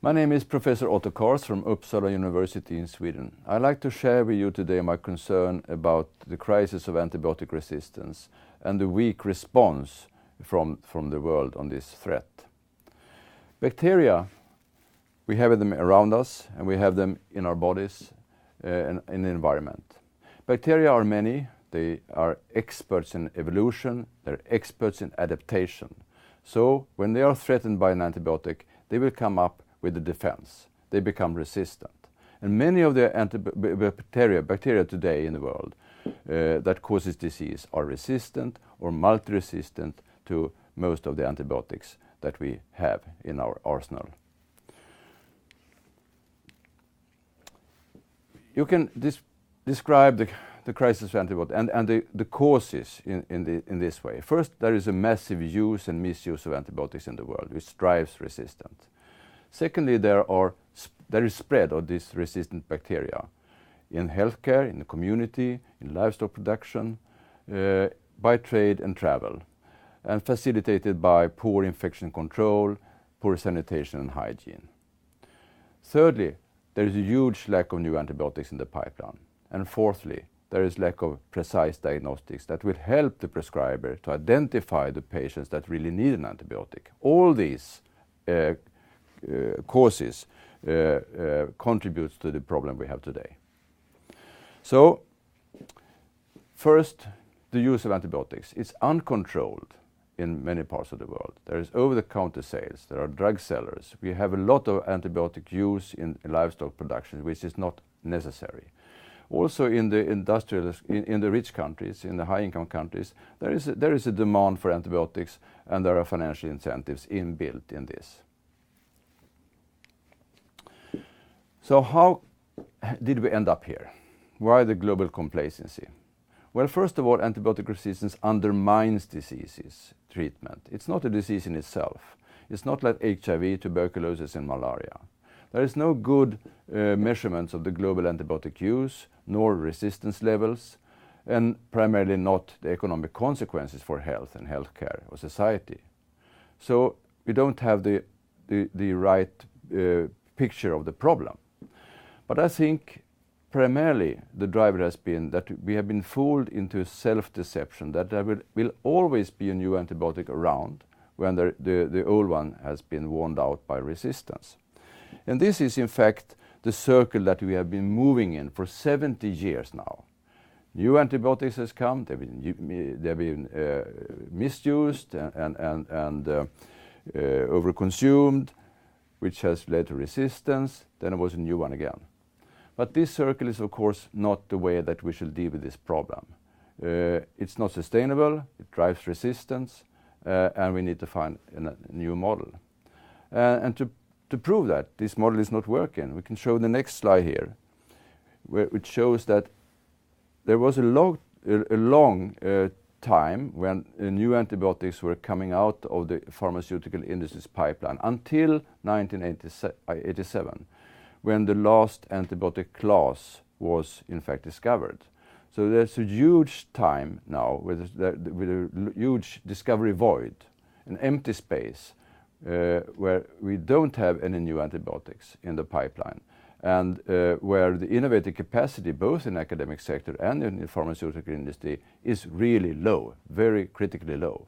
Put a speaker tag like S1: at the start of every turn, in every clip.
S1: My name is Professor Otto Kars from Uppsala University in Sweden. I'd like to share with you today my concern about the crisis of antibiotic resistance and the weak response from the world on this threat. Bacteria, we have them around us and we have them in our bodies and in the environment. Bacteria are many. They are experts in evolution, they're experts in adaptation. So when they are threatened by an antibiotic, they will come up with a defense. They become resistant. And many of the bacteria today in the world that causes disease are resistant or multi-resistant to most of the antibiotics that we have in our arsenal. You can describe the crisis of antibiotics and the causes in this way. First, there is a massive use and misuse of antibiotics in the world, which drives resistance. Secondly, there is spread of this resistant bacteria in healthcare, in the community, in livestock production, by trade and travel, and facilitated by poor infection control, poor sanitation and hygiene. Thirdly, there is a huge lack of new antibiotics in the pipeline. And fourthly, there is lack of precise diagnostics that will help the prescriber to identify the patients that really need an antibiotic. All these causes contributes to the problem we have today. So, first, the use of antibiotics. It's uncontrolled in many parts of the world. There is over-the-counter sales. There are drug sellers. We have a lot of antibiotic use in livestock production, which is not necessary. Also, in the rich countries, in the high-income countries, there is a demand for antibiotics, and there are financial incentives inbuilt in this. So how did we end up here? Why the global complacency? Well, first of all, antibiotic resistance undermines diseases treatment. It's not a disease in itself. It's not like HIV, tuberculosis, and malaria. There is no good measurements of the global antibiotic use, nor resistance levels, and primarily not the economic consequences for health and healthcare or society. So we don't have the right picture of the problem. But I think primarily the driver has been that we have been fooled into self-deception, that there will always be a new antibiotic around when the old one has been worn out by resistance. And this is in fact the circle that we have been moving in for 70 years now. New antibiotics has come, they've been misused and overconsumed, which has led to resistance, then there was a new one again. But this circle is of course not the way that we should deal with this problem. It's not sustainable, it drives resistance, and we need to find a new model. And to prove that this model is not working, we can show the next slide here, which shows that there was a long time when new antibiotics were coming out of the pharmaceutical industry's pipeline until 1987, when the last antibiotic class was in fact discovered. So there's a huge time now with a huge discovery void, an empty space where we don't have any new antibiotics in the pipeline, and where the innovative capacity both in academic sector and in the pharmaceutical industry is really low, very critically low.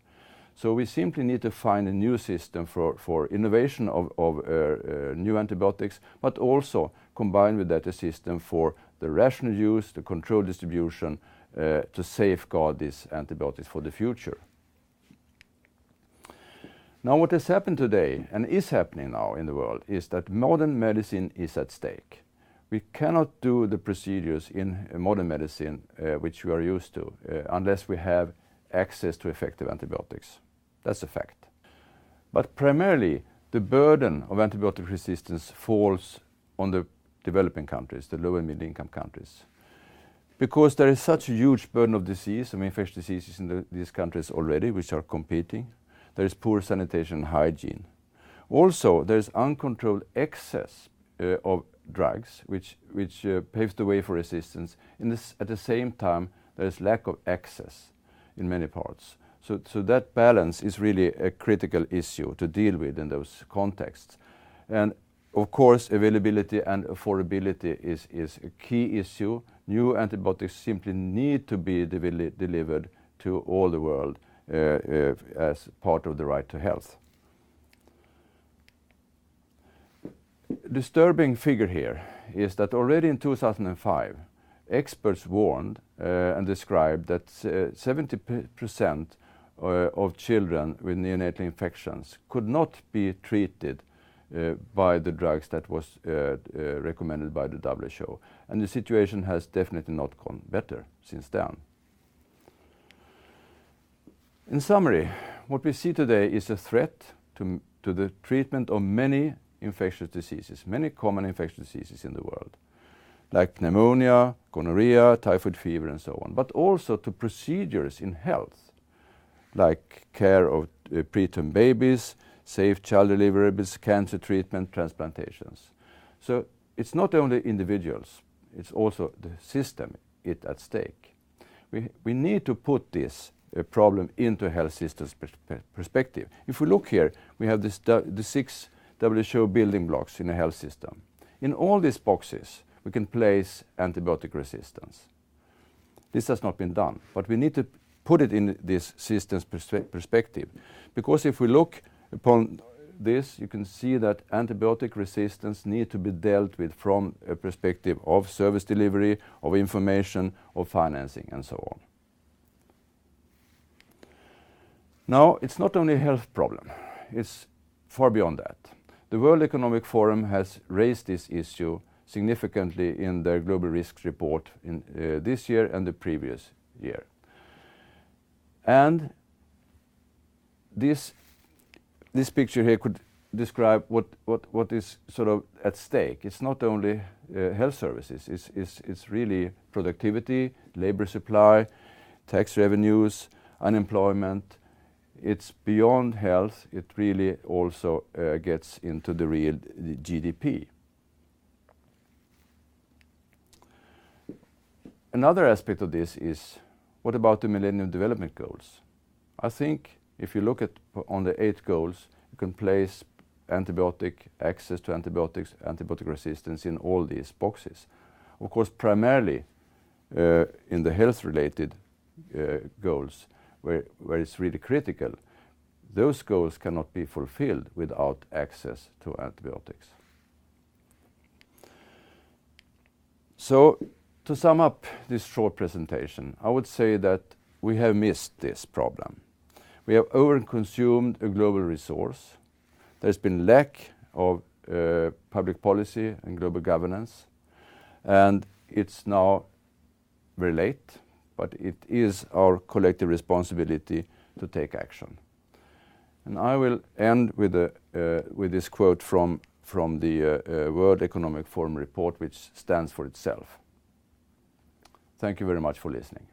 S1: So we simply need to find a new system for innovation of new antibiotics, but also combine with that a system for the rational use, the controlled distribution, to safeguard these antibiotics for the future. Now what has happened today, and is happening now in the world, is that modern medicine is at stake. We cannot do the procedures in modern medicine which we are used to unless we have access to effective antibiotics. That's a fact. But primarily, the burden of antibiotic resistance falls on the developing countries, the low and middle income countries. Because there is such a huge burden of disease, of infectious diseases in these countries already, which are competing. There is poor sanitation and hygiene. Also, there is uncontrolled excess of drugs, which paves the way for resistance. At the same time, there is lack of access in many parts. So that balance is really a critical issue to deal with in those contexts. And of course, availability and affordability is a key issue. New antibiotics simply need to be delivered to all the world as part of the right to health. Disturbing figure here is that already in 2005, experts warned and described that 70% of children with neonatal infections could not be treated by the drugs that was recommended by the WHO. And the situation has definitely not gone better since then. In summary, what we see today is a threat to the treatment of many infectious diseases, many common infectious diseases in the world, like pneumonia, gonorrhea, typhoid fever, and so on, but also to procedures in health, like care of preterm babies, safe child deliverables, cancer treatment, transplantations. So it's not only individuals, it's also the system at stake. We need to put this problem into a health system's perspective. If we look here, we have the 6 WHO building blocks in a health system. In all these boxes, we can place antibiotic resistance. This has not been done, but we need to put it in this system's perspective. Because if we look upon this, you can see that antibiotic resistance needs to be dealt with from a perspective of service delivery, of information, of financing, and so on. Now, it's not only a health problem, it's far beyond that. The World Economic Forum has raised this issue significantly in their global risks report in this year and the previous year. And this picture here could describe what is sort of at stake. It's not only health services, it's really productivity, labor supply, tax revenues, unemployment. It's beyond health, it really also gets into the real GDP. Another aspect of this is, what about the Millennium Development Goals? I think if you look at on the 8 goals, you can place access to antibiotics, antibiotic resistance in all these boxes. Of course, primarily in the health-related goals, where it's really critical, those goals cannot be fulfilled without access to antibiotics. So, to sum up this short presentation, I would say that we have missed this problem. We have overconsumed a global resource. There's been lack of public policy and global governance, and it's now very late, but it is our collective responsibility to take action. And I will end with this quote from the World Economic Forum report, which stands for itself. Thank you very much for listening.